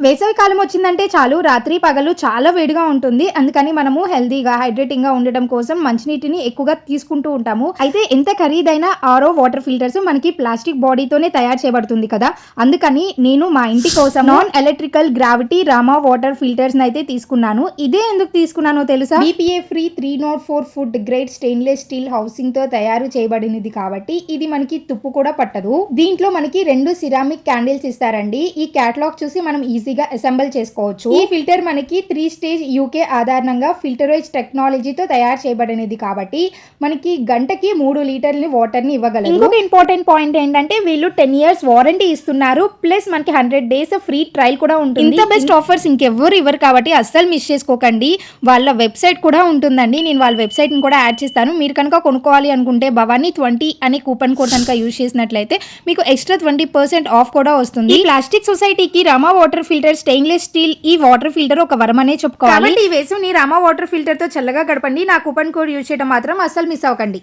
వేసవి కాలం వచ్చిందంటే చాలు రాత్రి పగలు చాలా వేడిగా ఉంటుంది. అందుకని మనము హెల్దీగా హైడ్రేటింగ్ గా ఉండడం కోసం మంచినీటిని ఎక్కువగా తీసుకుంటూ ఉంటాము. అయితే ఎంత ఖరీదైన ఆరో వాటర్ ఫిల్టర్స్ మనకి ప్లాస్టిక్ బాడీతోనే తయారు చేయబడుతుంది కదా. అందుకని నేను మా ఇంటి కోసం non electrical gravity Rama water filters అయితే తీసుకున్నాను. ఇదే ఎందుకు తీసుకున్నానో తెలుసా? BPA free 304 food grade stainless steel housing తో తయారు చేయబడినది కాబట్టి ఇది మనకి తుప్పు కూడా పట్టదు. దీంట్లో మనకి 2 సిరామిక్ క్యాండిల్స్ ఇస్తారండి. ఈ క్యాటలాగ్ చూసి మనం ఈజీగా అసెంబుల్ చేసుకోవచ్చు. ఈ ఫిల్టర్ మనకి 3 స్టేజ్ యూకే ఆధారంగా ఫిల్టరైజ్ టెక్నాలజీతో తయారు చేయబడినది కాబట్టి మనకి గంటకి 3 లీటర్ల వాటర్ ని ఇవ్వగలరు. ఇంకొక ఇంపార్టెంట్ పాయింట్ ఏంటంటే వీళ్ళు 10 years వారంటీ ఇస్తున్నారు. ప్లస్ మనకి 100 days ఫ్రీ ట్రయల్ కూడా ఉంటుంది. ఇంత బెస్ట్ ఆఫర్స్ ఇంకెవ్వరు ఇవ్వరు కాబట్టి అస్సలు మిస్ చేసుకోకండి. వాళ్ళ వెబ్సైట్ కూడా ఉంటుందండి. నేను వాళ్ళ వెబ్సైట్ ని కూడా యాడ్ చేస్తాను. మీరు కనుక కొనుక్కోవాలి అనుకుంటే భవానీ 20 అనే కూపన్ కోడ్ కనుక యూజ్ చేసినట్లయితే మీకు ఎక్స్ట్రా 20% ఆఫ్ కూడా వస్తుంది. ఈ ప్లాస్టిక్ సొసైటీకి Rama water filter stainless steel ఈ వాటర్ ఫిల్టర్ ఒక వరమనే చెప్పుకోవాలి. కాబట్టి ఈ వేసవిని రామా వాటర్ ఫిల్టర్ తో చల్లగా గడపండి. నా కూపన్ కోడ్ యూజ్ చేయడం మాత్రం అస్సలు మిస్ అవ్వకండి.